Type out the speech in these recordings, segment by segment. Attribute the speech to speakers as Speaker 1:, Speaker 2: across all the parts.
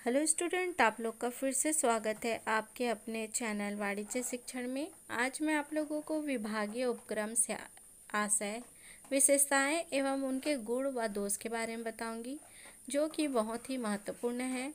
Speaker 1: Hello student, आप लोग का फिर से स्वागत है आपके अपने चैनल वाणिज्य शिक्षण में। आज मैं आप लोगों को विभागीय उपक्रम से आशय, विशेषताएं एवं उनके गुण व दोष के बारे में बताऊंगी, जो कि बहुत ही महत्वपूर्ण है।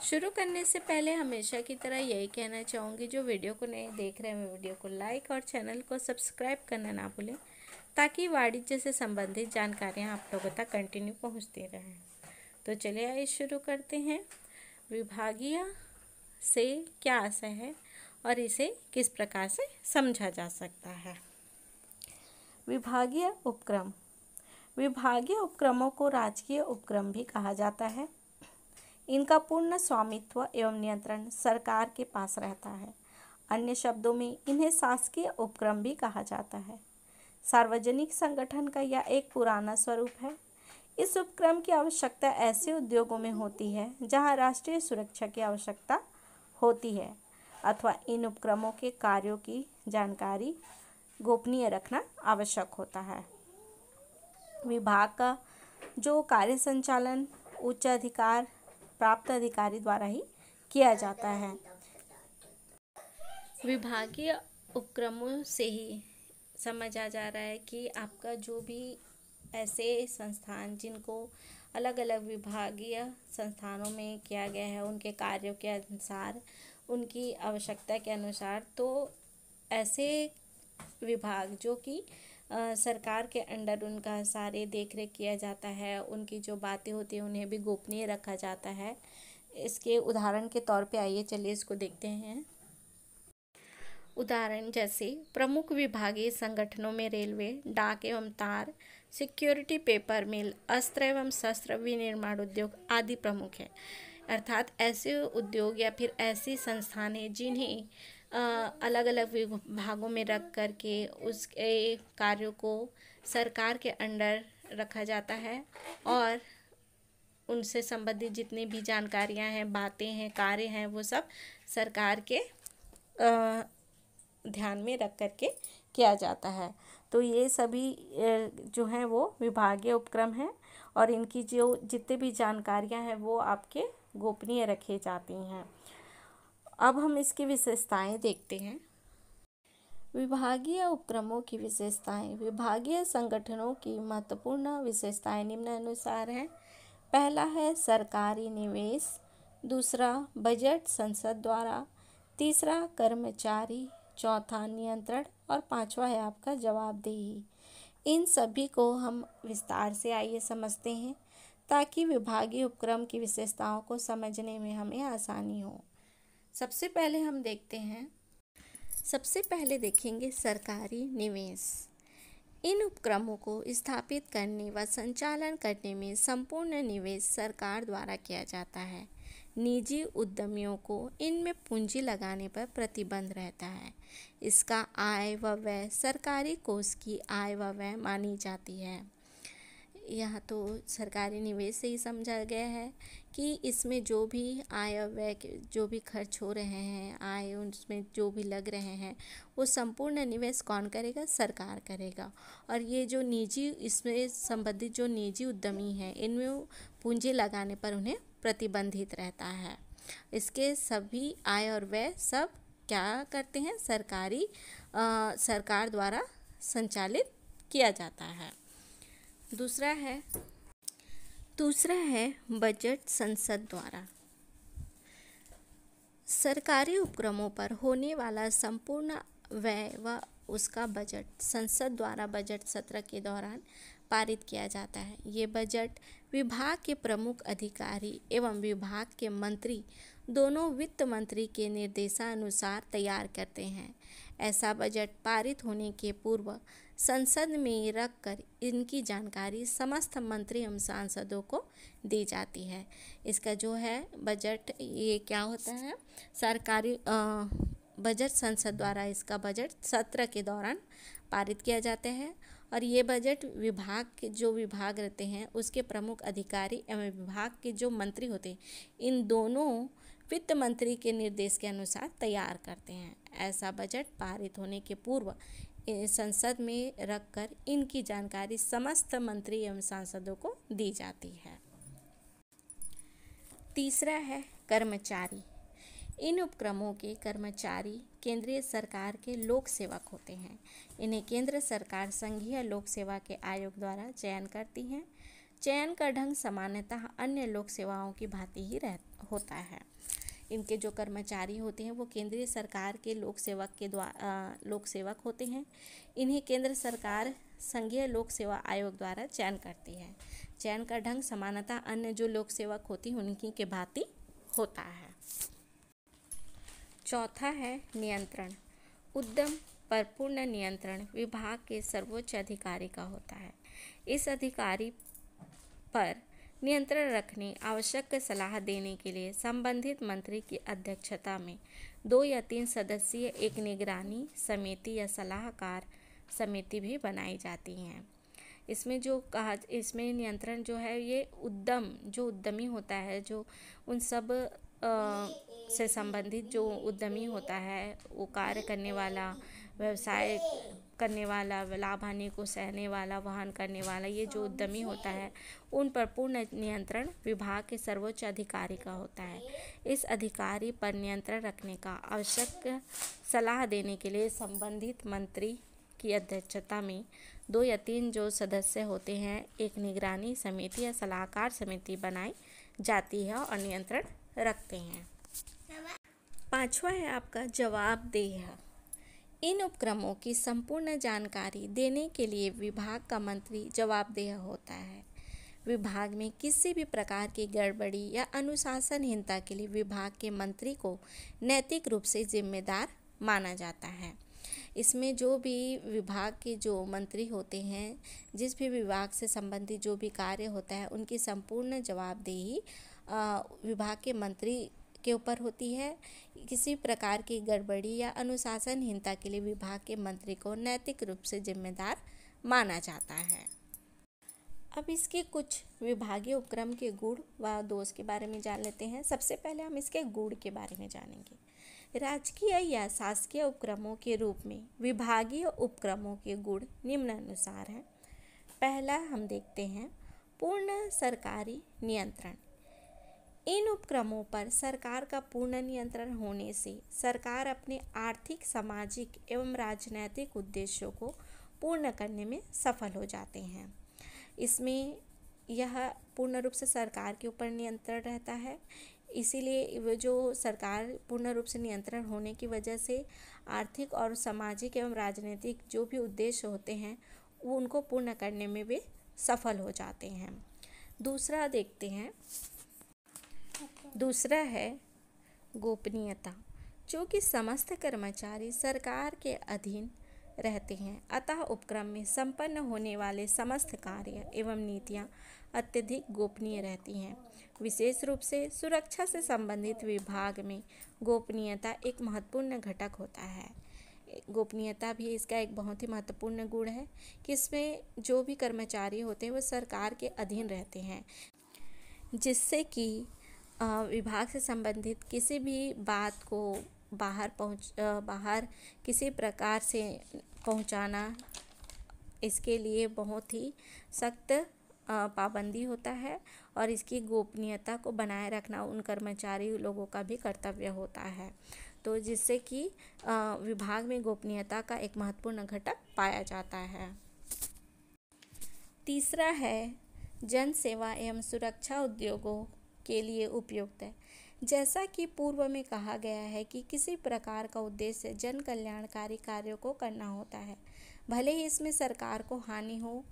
Speaker 1: शुरू करने से पहले हमेशा की तरह यही कहना चाहूँगी, जो वीडियो को नहीं देख रहे हैं वीडियो को लाइक और चैनल को सब्सक्राइब करना ना भूलें, ताकि वाणिज्य से संबंधित जानकारियाँ आप लोगों तक कंटिन्यू पहुँचती रहें। तो चलिए आइए शुरू करते हैं। विभागीय से क्या आशय है और इसे किस प्रकार से समझा जा सकता है। विभागीय उपक्रम। विभागीय उपक्रमों को राजकीय उपक्रम भी कहा जाता है। इनका पूर्ण स्वामित्व एवं नियंत्रण सरकार के पास रहता है। अन्य शब्दों में इन्हें शासकीय उपक्रम भी कहा जाता है। सार्वजनिक संगठन का यह एक पुराना स्वरूप है। इस उपक्रम की आवश्यकता ऐसे उद्योगों में होती है जहां राष्ट्रीय सुरक्षा की आवश्यकता होती है अथवा इन उपक्रमों के कार्यों की जानकारी गोपनीय रखना आवश्यक होता है। विभाग का जो कार्य संचालन उच्च अधिकार प्राप्त अधिकारी द्वारा ही किया जाता है। विभागीय उपक्रमों से ही समझा जा रहा है कि आपका जो भी ऐसे संस्थान जिनको अलग अलग विभागीय संस्थानों में किया गया है, उनके कार्यों के अनुसार, उनकी आवश्यकता के अनुसार, तो ऐसे विभाग जो कि सरकार के अंडर उनका सारे देख रेख किया जाता है, उनकी जो बातें होती हैं उन्हें भी गोपनीय रखा जाता है। इसके उदाहरण के तौर पे आइए चलिए इसको देखते हैं। उदाहरण जैसे प्रमुख विभागीय संगठनों में रेलवे, डाक एवं तार, सिक्योरिटी, पेपर मिल, अस्त्र एवं शस्त्र विनिर्माण उद्योग आदि प्रमुख है। अर्थात ऐसे उद्योग या फिर ऐसी संस्थान हैं जिन्हें अलग अलग विभागों में रख करके उसके कार्यों को सरकार के अंडर रखा जाता है और उनसे संबंधित जितनी भी जानकारियां हैं, बातें हैं, कार्य हैं, वो सब सरकार के ध्यान में रख करके किया जाता है। तो ये सभी जो हैं वो विभागीय उपक्रम हैं और इनकी जो जितनी भी जानकारियां हैं वो आपके गोपनीय रखी जाती हैं। अब हम इसकी विशेषताएं देखते हैं। विभागीय उपक्रमों की विशेषताएं। विभागीय संगठनों की महत्वपूर्ण विशेषताएं निम्नानुसार हैं। पहला है सरकारी निवेश, दूसरा बजट संसद द्वारा, तीसरा कर्मचारी, चौथा नियंत्रण और पांचवा है आपका जवाबदेही। इन सभी को हम विस्तार से आइए समझते हैं ताकि विभागीय उपक्रम की विशेषताओं को समझने में हमें आसानी हो। सबसे पहले हम देखते हैं, सबसे पहले देखेंगे सरकारी निवेश। इन उपक्रमों को स्थापित करने व संचालन करने में संपूर्ण निवेश सरकार द्वारा किया जाता है। निजी उद्यमियों को इनमें पूंजी लगाने पर प्रतिबंध रहता है। इसका आय व व्यय सरकारी कोष की आय व व्यय मानी जाती है। यह तो सरकारी निवेश से ही समझा गया है कि इसमें जो भी आय और व्यय जो भी खर्च हो रहे हैं, आय उसमें जो भी लग रहे हैं, वो संपूर्ण निवेश कौन करेगा? सरकार करेगा। और ये जो निजी इसमें संबंधित जो निजी उद्यमी हैं, इनमें पूंजी लगाने पर उन्हें प्रतिबंधित रहता है। इसके सभी आय और व्यय सब क्या करते हैं? सरकार द्वारा संचालित किया जाता है। दूसरा है बजट संसद द्वारा। सरकारी उपक्रमों पर होने वाला संपूर्ण व्यय व उसका बजट संसद द्वारा बजट सत्र के दौरान पारित किया जाता है। ये बजट विभाग के प्रमुख अधिकारी एवं विभाग के मंत्री दोनों वित्त मंत्री के निर्देशानुसार तैयार करते हैं। ऐसा बजट पारित होने के पूर्व संसद में रखकर इनकी जानकारी समस्त मंत्री एवं सांसदों को दी जाती है। इसका जो है बजट, ये क्या होता है? सरकारी बजट संसद द्वारा इसका बजट सत्र के दौरान पारित किया जाता है और ये बजट विभाग के जो विभाग रहते हैं उसके प्रमुख अधिकारी एवं विभाग के जो मंत्री होते हैं, इन दोनों वित्त मंत्री के निर्देश के अनुसार तैयार करते हैं। ऐसा बजट पारित होने के पूर्व संसद में रखकर इनकी जानकारी समस्त मंत्री एवं सांसदों को दी जाती है। तीसरा है कर्मचारी। इन उपक्रमों के कर्मचारी केंद्रीय सरकार के लोक सेवक होते हैं। इन्हें केंद्र सरकार संघीय लोक सेवा के आयोग द्वारा चयन करती है। चयन का ढंग सामान्यतः अन्य लोक सेवाओं की भांति ही होता है। इनके जो कर्मचारी होते हैं वो केंद्रीय सरकार के लोक सेवक होते हैं। इन्हें केंद्र सरकार संघीय लोक सेवा आयोग द्वारा चयन करती है। चयन का ढंग सामान्यतः अन्य जो लोक सेवक होती हैं उनकी के भांति होता है। चौथा है नियंत्रण। उद्यम पर पूर्ण नियंत्रण विभाग के सर्वोच्च अधिकारी का होता है। इस अधिकारी पर नियंत्रण रखने, आवश्यक सलाह देने के लिए संबंधित मंत्री की अध्यक्षता में 2 या 3 सदस्यीय एक निगरानी समिति या सलाहकार समिति भी बनाई जाती हैं। इसमें नियंत्रण जो है ये उद्यमी होता है, जो उन सब से संबंधित जो उद्यमी होता है, वो कार्य करने वाला, व्यवसाय करने वाला, लाभ हानि को सहने वाला, वहन करने वाला, ये जो उद्यमी होता है उन पर पूर्ण नियंत्रण विभाग के सर्वोच्च अधिकारी का होता है। इस अधिकारी पर नियंत्रण रखने का, आवश्यक सलाह देने के लिए संबंधित मंत्री की अध्यक्षता में 2 या 3 जो सदस्य होते हैं एक निगरानी समिति या सलाहकार समिति बनाई जाती है और नियंत्रण रखते हैं। 5वां है आपका जवाबदेह। इन उपक्रमों की संपूर्ण जानकारी देने के लिए विभाग का मंत्री जवाबदेह होता है। विभाग में किसी भी प्रकार की गड़बड़ी या अनुशासनहीनता के लिए विभाग के मंत्री को नैतिक रूप से जिम्मेदार माना जाता है। इसमें जो भी विभाग के जो मंत्री होते हैं, जिस भी विभाग से संबंधित जो भी कार्य होता है, उनकी संपूर्ण जवाबदेही विभाग के मंत्री के ऊपर होती है। किसी प्रकार की गड़बड़ी या अनुशासनहीनता के लिए विभाग के मंत्री को नैतिक रूप से जिम्मेदार माना जाता है। अब इसके कुछ विभागीय उपक्रम के गुण व दोष के बारे में जान लेते हैं। सबसे पहले हम इसके गुण के बारे में जानेंगे। राजकीय या शासकीय उपक्रमों के रूप में विभागीय उपक्रमों के गुण निम्नानुसार हैं। पहला हम देखते हैं पूर्ण सरकारी नियंत्रण। इन उपक्रमों पर सरकार का पूर्ण नियंत्रण होने से सरकार अपने आर्थिक, सामाजिक एवं राजनैतिक उद्देश्यों को पूर्ण करने में सफल हो जाते हैं। इसमें यह पूर्ण रूप से सरकार के ऊपर नियंत्रण रहता है। इसीलिए वो जो सरकार पूर्ण रूप से नियंत्रण होने की वजह से आर्थिक और सामाजिक एवं राजनीतिक जो भी उद्देश्य होते हैं वो उनको पूर्ण करने में वे सफल हो जाते हैं। दूसरा है गोपनीयता, जो कि समस्त कर्मचारी सरकार के अधीन रहते हैं, अतः उपक्रम में संपन्न होने वाले समस्त कार्य एवं नीतियाँ अत्यधिक गोपनीय रहती हैं। विशेष रूप से सुरक्षा से संबंधित विभाग में गोपनीयता एक महत्वपूर्ण घटक होता है। गोपनीयता भी इसका एक बहुत ही महत्वपूर्ण गुण है कि इसमें जो भी कर्मचारी होते हैं वो सरकार के अधीन रहते हैं, जिससे कि विभाग से संबंधित किसी भी बात को बाहर किसी प्रकार से पहुंचाना, इसके लिए बहुत ही सख्त पाबंदी होता है और इसकी गोपनीयता को बनाए रखना उन कर्मचारी लोगों का भी कर्तव्य होता है। तो जिससे कि विभाग में गोपनीयता का एक महत्वपूर्ण घटक पाया जाता है। तीसरा है जन सेवा एवं सुरक्षा उद्योगों के लिए उपयुक्त है। जैसा कि पूर्व में कहा गया है कि किसी प्रकार का उद्देश्य जन कल्याणकारी कार्यों को करना होता है, भले ही इसमें सरकार को हानि हो।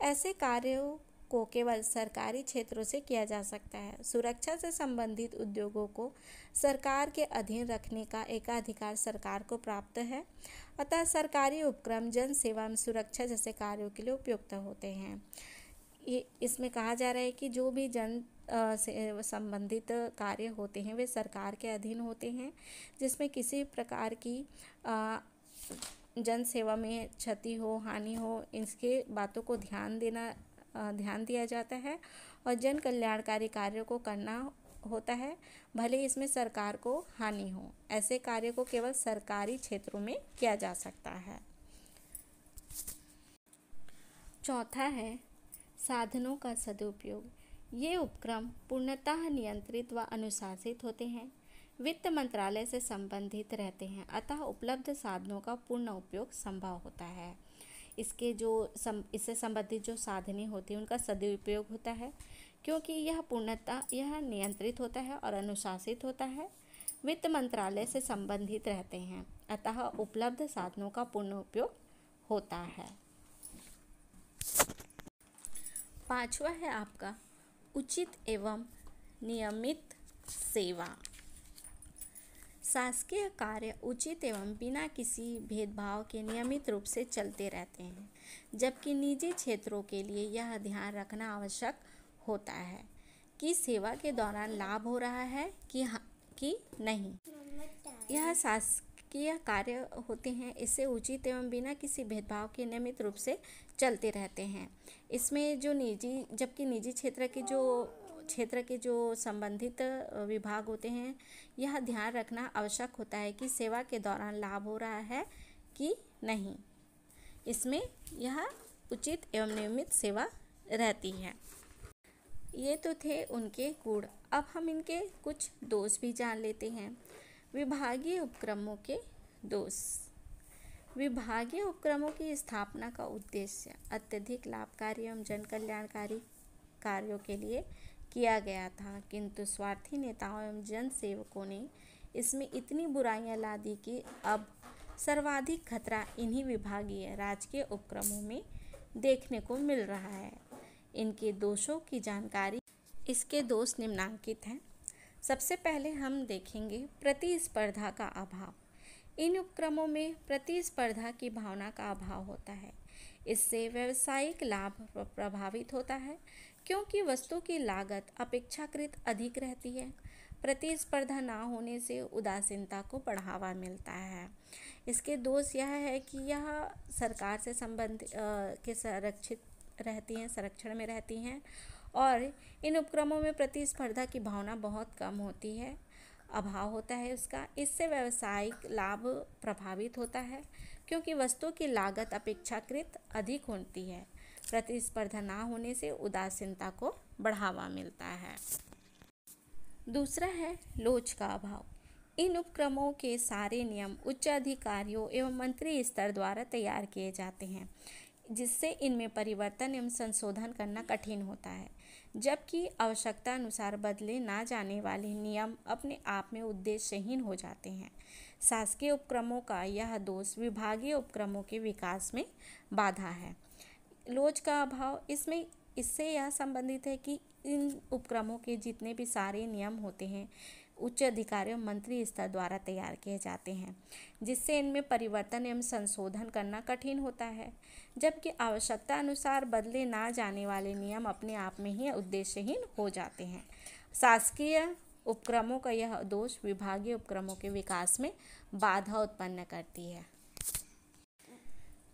Speaker 1: ऐसे कार्यों को केवल सरकारी क्षेत्रों से किया जा सकता है। सुरक्षा से संबंधित उद्योगों को सरकार के अधीन रखने का एकाधिकार सरकार को प्राप्त है, अतः सरकारी उपक्रम जन सेवा में सुरक्षा जैसे कार्यों के लिए उपयुक्त होते हैं। इसमें कहा जा रहा है कि जो भी जन से संबंधित कार्य होते हैं वे सरकार के अधीन होते हैं, जिसमें किसी प्रकार की जन सेवा में क्षति हो, हानि हो, इसके बातों को ध्यान दिया जाता है और जन कल्याणकारी कार्यों को करना होता है, भले ही इसमें सरकार को हानि हो। ऐसे कार्य को केवल सरकारी क्षेत्रों में किया जा सकता है। चौथा है साधनों का सदुपयोग। ये उपक्रम पूर्णतः नियंत्रित व अनुशासित होते हैं, वित्त मंत्रालय से संबंधित रहते हैं, अतः उपलब्ध साधनों का पूर्ण उपयोग संभव होता है। इससे संबंधित जो साधनें होती हैं उनका सदुपयोग होता है, क्योंकि यह नियंत्रित होता है और अनुशासित होता है, वित्त मंत्रालय से संबंधित रहते हैं, अतः उपलब्ध साधनों का पूर्ण उपयोग होता है। पांचवा है आपका उचित एवं नियमित सेवा। शासकीय कार्य उचित एवं बिना किसी भेदभाव के नियमित रूप से चलते रहते हैं, जबकि निजी क्षेत्रों के लिए यह ध्यान रखना आवश्यक होता है कि सेवा के दौरान लाभ हो रहा है कि नहीं। यह शासकीय कार्य होते हैं, इससे उचित एवं बिना किसी भेदभाव के नियमित रूप से चलते रहते हैं। इसमें जबकि निजी क्षेत्र के जो संबंधित विभाग होते हैं, यह ध्यान रखना आवश्यक होता है कि सेवा के दौरान लाभ हो रहा है कि नहीं। इसमें यह उचित एवं नियमित सेवा रहती है। ये तो थे उनके गुण। अब हम इनके कुछ दोष भी जान लेते हैं। विभागीय उपक्रमों के दोष। विभागीय उपक्रमों की स्थापना का उद्देश्य अत्यधिक लाभकारी एवं जन कल्याणकारी कार्यों के लिए किया गया था, किंतु स्वार्थी नेताओं एवं जन सेवकों ने इसमें इतनी बुराइयां ला दी कि अब सर्वाधिक खतरा इन्हीं विभागीय राजकीय उपक्रमों में देखने को मिल रहा है। इनके दोषों की जानकारी। इसके दोष निम्नांकित हैं। सबसे पहले हम देखेंगे प्रतिस्पर्धा का अभाव। इन उपक्रमों में प्रतिस्पर्धा की भावना का अभाव होता है। इससे व्यावसायिक लाभ प्रभावित होता है, क्योंकि वस्तु की लागत अपेक्षाकृत अधिक रहती है। प्रतिस्पर्धा ना होने से उदासीनता को बढ़ावा मिलता है। इसके दोष यह है कि यह सरकार से संरक्षण में रहती हैं और इन उपक्रमों में प्रतिस्पर्धा की भावना बहुत कम होती है, अभाव होता है उसका। इससे व्यावसायिक लाभ प्रभावित होता है, क्योंकि वस्तु की लागत अपेक्षाकृत अधिक होती है। प्रतिस्पर्धा ना होने से उदासीनता को बढ़ावा मिलता है। दूसरा है लोच का अभाव। इन उपक्रमों के सारे नियम उच्च अधिकारियों एवं मंत्री स्तर द्वारा तैयार किए जाते हैं, जिससे इनमें परिवर्तन एवं संशोधन करना कठिन होता है, जबकि आवश्यकता अनुसार बदले ना जाने वाले नियम अपने आप में उद्देश्यहीन हो जाते हैं। शासकीय उपक्रमों का यह दोष विभागीय उपक्रमों के विकास में बाधा है। लोच का अभाव इससे यह संबंधित है कि इन उपक्रमों के जितने भी सारे नियम होते हैं उच्च अधिकारियों मंत्री स्तर द्वारा तैयार किए जाते हैं, जिससे इनमें परिवर्तन एवं संशोधन करना कठिन होता है, जबकि आवश्यकता अनुसार बदले ना जाने वाले नियम अपने आप में ही उद्देश्यहीन हो जाते हैं। शासकीय उपक्रमों का यह दोष विभागीय उपक्रमों के विकास में बाधा उत्पन्न करती है।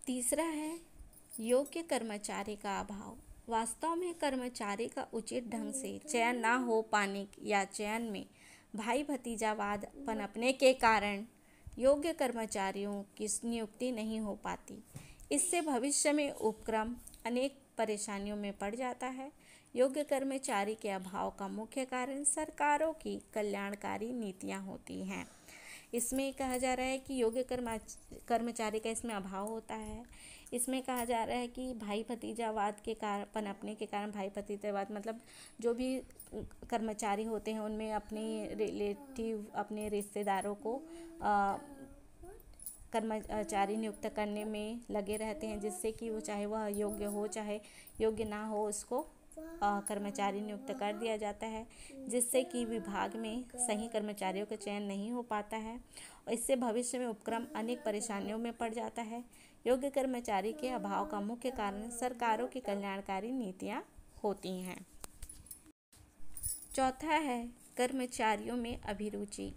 Speaker 1: तीसरा है योग्य कर्मचारी का अभाव। वास्तव में कर्मचारी का उचित ढंग से चयन ना हो पाने या चयन में भाई भतीजावाद पनपने के कारण योग्य कर्मचारियों की नियुक्ति नहीं हो पाती। इससे भविष्य में उपक्रम अनेक परेशानियों में पड़ जाता है। योग्य कर्मचारी के अभाव का मुख्य कारण सरकारों की कल्याणकारी नीतियां होती हैं। इसमें कहा जा रहा है कि योग्य कर्मचारी का इसमें अभाव होता है। इसमें कहा जा रहा है कि भाई भतीजावाद के कारण पनपने के कारण, भाई भतीजावाद मतलब जो भी कर्मचारी होते हैं उनमें अपने रिश्तेदारों को कर्मचारी नियुक्त करने में लगे रहते हैं, जिससे कि वो चाहे वह योग्य हो चाहे योग्य ना हो उसको कर्मचारी नियुक्त कर दिया जाता है, जिससे कि विभाग में सही कर्मचारियों का चयन नहीं हो पाता है और इससे भविष्य में उपक्रम अनेक परेशानियों में पड़ जाता है। योग्य कर्मचारी के अभाव का मुख्य कारण सरकारों की कल्याणकारी नीतियां होती हैं। चौथा है कर्मचारियों में अभिरुचि।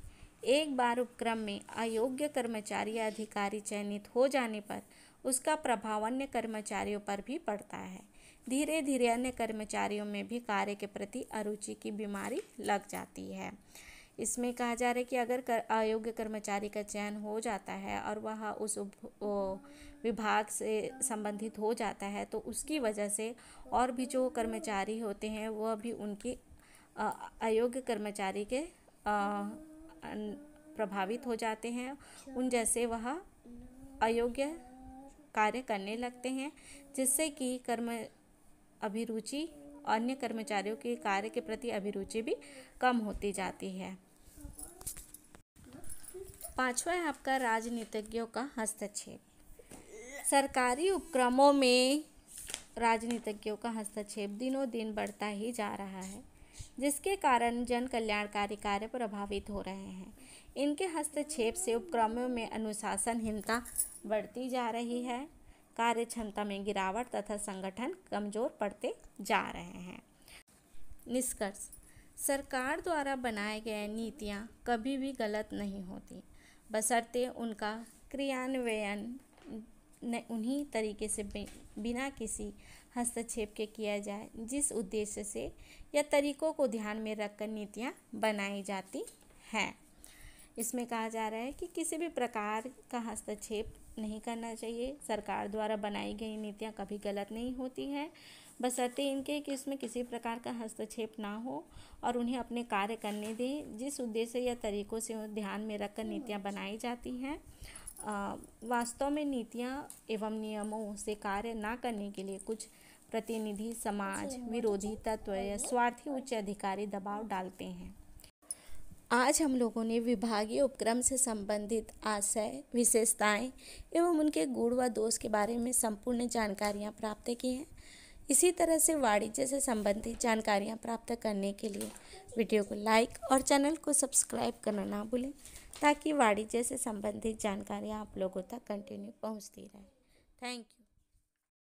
Speaker 1: एक बार उपक्रम में अयोग्य कर्मचारी या अधिकारी चयनित हो जाने पर उसका प्रभाव अन्य कर्मचारियों पर भी पड़ता है। धीरे धीरे अन्य कर्मचारियों में भी कार्य के प्रति अरुचि की बीमारी लग जाती है। इसमें कहा जा रहा है कि अगर अयोग्य कर्मचारी का चयन हो जाता है और वह उस विभाग से संबंधित हो जाता है तो उसकी वजह से और भी जो कर्मचारी होते हैं वह भी उनकी अयोग्य कर्मचारी के प्रभावित हो जाते हैं, उन जैसे वह अयोग्य कार्य करने लगते हैं, जिससे कि अभिरुचि अन्य कर्मचारियों के कार्य के प्रति अभिरुचि भी कम होती जाती है। पांचवा है आपका राजनीतिज्ञों का हस्तक्षेप। सरकारी उपक्रमों में राजनीतिज्ञों का हस्तक्षेप दिनों दिन बढ़ता ही जा रहा है, जिसके कारण जन कल्याणकारी कार्य प्रभावित हो रहे हैं। इनके हस्तक्षेप से उपक्रमों में अनुशासनहीनता बढ़ती जा रही है, कार्य क्षमता में गिरावट तथा संगठन कमजोर पड़ते जा रहे हैं। निष्कर्ष, सरकार द्वारा बनाए गए नीतियाँ कभी भी गलत नहीं होती, बशर्ते उनका क्रियान्वयन उन्हीं तरीके से बिना किसी हस्तक्षेप के किया जाए जिस उद्देश्य से या तरीकों को ध्यान में रखकर नीतियाँ बनाई जाती हैं। इसमें कहा जा रहा है कि किसी भी प्रकार का हस्तक्षेप नहीं करना चाहिए। सरकार द्वारा बनाई गई नीतियाँ कभी गलत नहीं होती हैं, बशर्ते इनके कि इसमें किसी प्रकार का हस्तक्षेप ना हो और उन्हें अपने कार्य करने दें जिस उद्देश्य या तरीकों से ध्यान में रखकर नीतियाँ बनाई जाती हैं। वास्तव में नीतियाँ एवं नियमों से कार्य ना करने के लिए कुछ प्रतिनिधि समाज विरोधी तत्व या स्वार्थी उच्च अधिकारी दबाव डालते हैं। आज हम लोगों ने विभागीय उपक्रम से संबंधित आशय, विशेषताएं एवं उनके गुण व दोष के बारे में संपूर्ण जानकारियां प्राप्त की हैं। इसी तरह से वाणिज्य से संबंधित जानकारियां प्राप्त करने के लिए वीडियो को लाइक और चैनल को सब्सक्राइब करना ना भूलें, ताकि वाणिज्य से संबंधित जानकारियां आप लोगों तक कंटिन्यू पहुंचती रहे। Thank you.